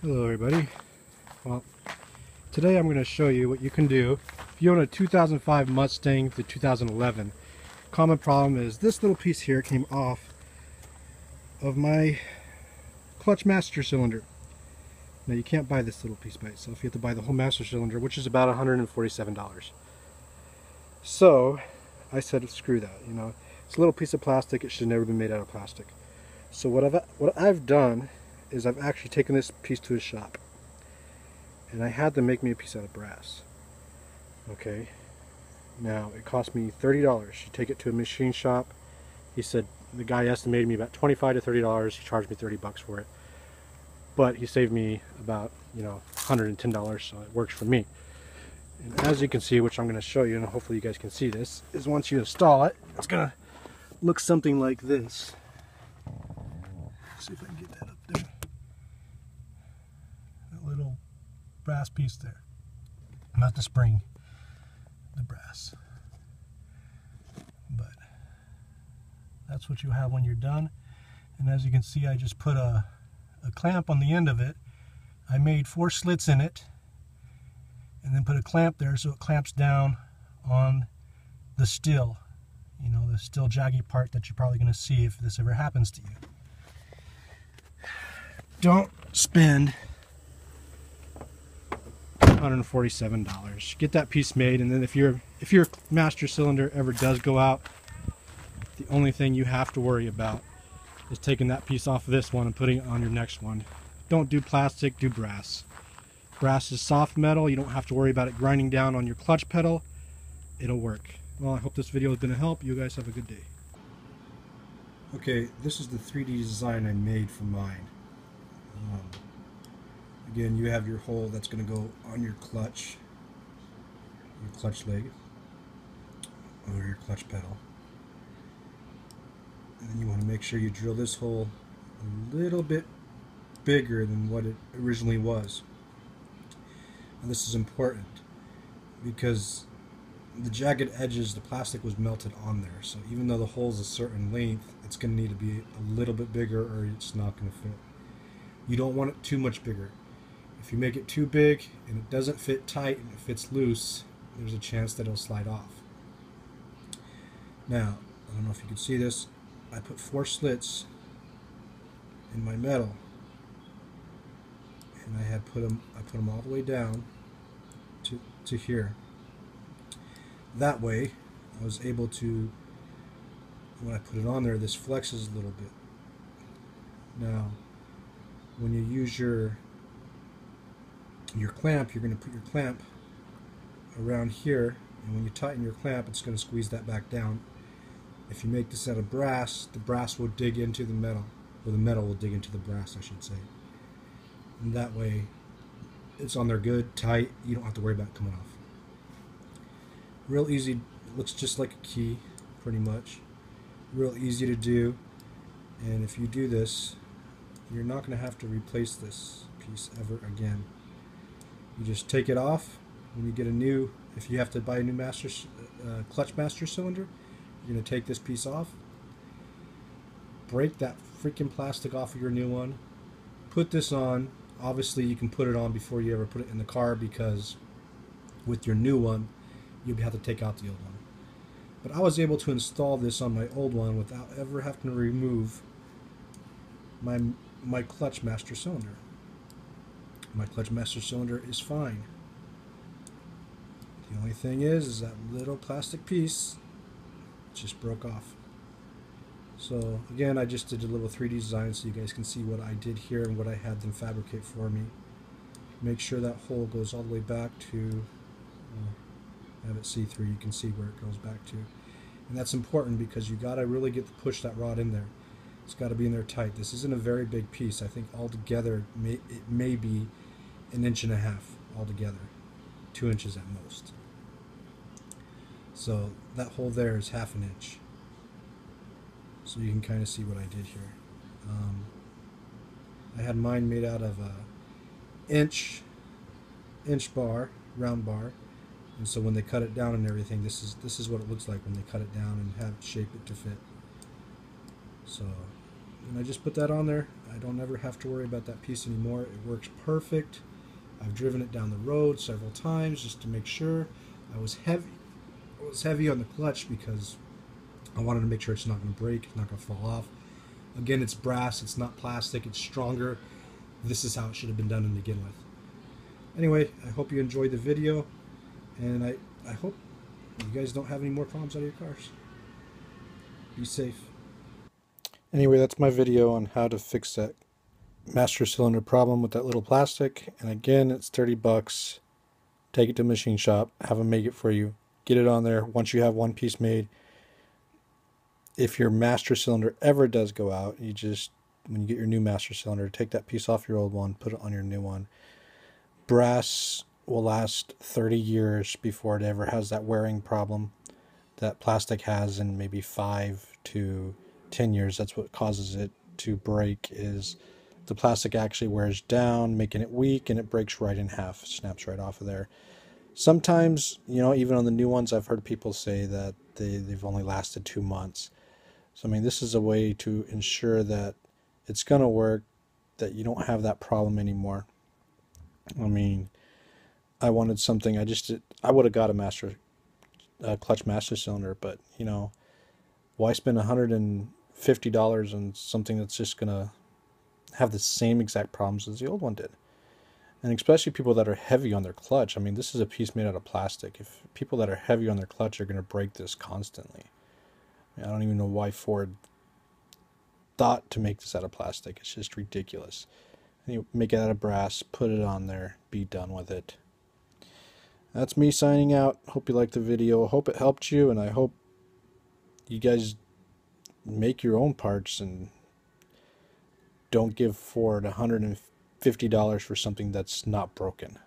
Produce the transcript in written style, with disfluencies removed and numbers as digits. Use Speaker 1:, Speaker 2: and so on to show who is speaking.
Speaker 1: Hello everybody. Well, today I'm going to show you what you can do if you own a 2005 Mustang to 2011. Common problem is this little piece here came off of my clutch master cylinder. Now you can't buy this little piece by itself. You have to buy the whole master cylinder, which is about $147. So I said screw that, you know. It's a little piece of plastic. It should never be made out of plastic. So what I've done is I've actually taken this piece to a shop, and I had them make me a piece out of brass. Okay, now it cost me $30. You take it to a machine shop. He said the guy estimated me about $25 to $30. He charged me $30 for it, but he saved me about $110, so it works for me. And as you can see, which I'm going to show you, and hopefully you guys can see this, is once you install it, it's going to look something like this. Let's see if I can get that up there. That little brass piece there. Not the spring, the brass. But that's what you have when you're done. And as you can see, I just put a clamp on the end of it. I made 4 slits in it, and then put a clamp there so it clamps down on the still. You know, the still jaggy part that you're probably going to see if this ever happens to you. Don't spend $147. Get that piece made, and then if your master cylinder ever does go out, the only thing you have to worry about is taking that piece off of this one and putting it on your next one. Don't do plastic, do brass. Brass is soft metal. You don't have to worry about it grinding down on your clutch pedal. It'll work. Well, I hope this video has been a help. You guys have a good day. Okay, this is the 3D design I made for mine. Again, you have your hole that's going to go on your clutch leg, or your clutch pedal. And then you want to make sure you drill this hole a little bit bigger than what it originally was. And this is important because the jagged edges, the plastic was melted on there. So even though the hole's a certain length, it's going to need to be a little bit bigger or it's not going to fit. You don't want it too much bigger. If you make it too big and it doesn't fit tight and it fits loose, there's a chance that it'll slide off. Now, I don't know if you can see this, I put 4 slits in my metal, and I put them all the way down to here. That way, I was able to, when I put it on there, this flexes a little bit. Now, when you use your clamp, you're going to put your clamp around here, and when you tighten your clamp, it's going to squeeze that back down. If you make this out of brass, the brass will dig into the metal, or the metal will dig into the brass, I should say. And that way, it's on there good, tight, you don't have to worry about it coming off. Real easy, it looks just like a key, pretty much. Real easy to do, and if you do this, you're not going to have to replace this piece ever again. You just take it off when you get a new, if you have to buy a new clutch master cylinder, you're going to take this piece off, break that freaking plastic off of your new one, put this on. Obviously you can put it on before you ever put it in the car, because with your new one you'll have to take out the old one. But I was able to install this on my old one without ever having to remove my clutch master cylinder. My clutch master cylinder is fine. The only thing is that little plastic piece just broke off. So again, I just did a little 3D design so you guys can see what I did here and what I had them fabricate for me. Make sure that hole goes all the way back to, have it see through, you can see where it goes back to. And that's important because you gotta really push that rod in there. It's got to be in there tight. This isn't a very big piece. I think altogether it may be 1.5 inches altogether, 2 inches at most. So that hole there is 1/2 inch. So you can kind of see what I did here. I had mine made out of a inch bar, round bar, and so when they cut it down and everything, this is what it looks like when they cut it down and shape it to fit. So And I just put that on there. I don't ever have to worry about that piece anymore. It works perfect. I've driven it down the road several times just to make sure. I was heavy on the clutch because I wanted to make sure it's not going to break, it's not going to fall off. Again, it's brass, it's not plastic, it's stronger. This is how it should have been done to begin with. Anyway, I hope you enjoyed the video, and I hope you guys don't have any more problems out of your cars. Be safe. Anyway, that's my video on how to fix that master cylinder problem with that little plastic. And again, it's 30 bucks. Take it to a machine shop, have them make it for you. Get it on there. Once you have one piece made, if your master cylinder ever does go out, you just, when you get your new master cylinder, take that piece off your old one, put it on your new one. Brass will last 30 years before it ever has that wearing problem that plastic has in maybe 5 to 10 years. That's what causes it to break, is the plastic actually wears down, making it weak, and it breaks right in half, snaps right off of there. Sometimes, you know, even on the new ones, I've heard people say that they've only lasted 2 months. So, I mean, this is a way to ensure that it's going to work, that you don't have that problem anymore. I mean, I wanted something, I would have got a clutch master cylinder, but, you know, why spend $150 on something that's just going to have the same exact problems as the old one did? And especially people that are heavy on their clutch. I mean, this is a piece made out of plastic. If people that are heavy on their clutch are going to break this constantly. I don't even know why Ford thought to make this out of plastic. It's just ridiculous. And you make it out of brass, put it on there, be done with it. That's me signing out. Hope you liked the video. Hope it helped you, and I hope you guys make your own parts and don't give Ford $150 for something that's not broken.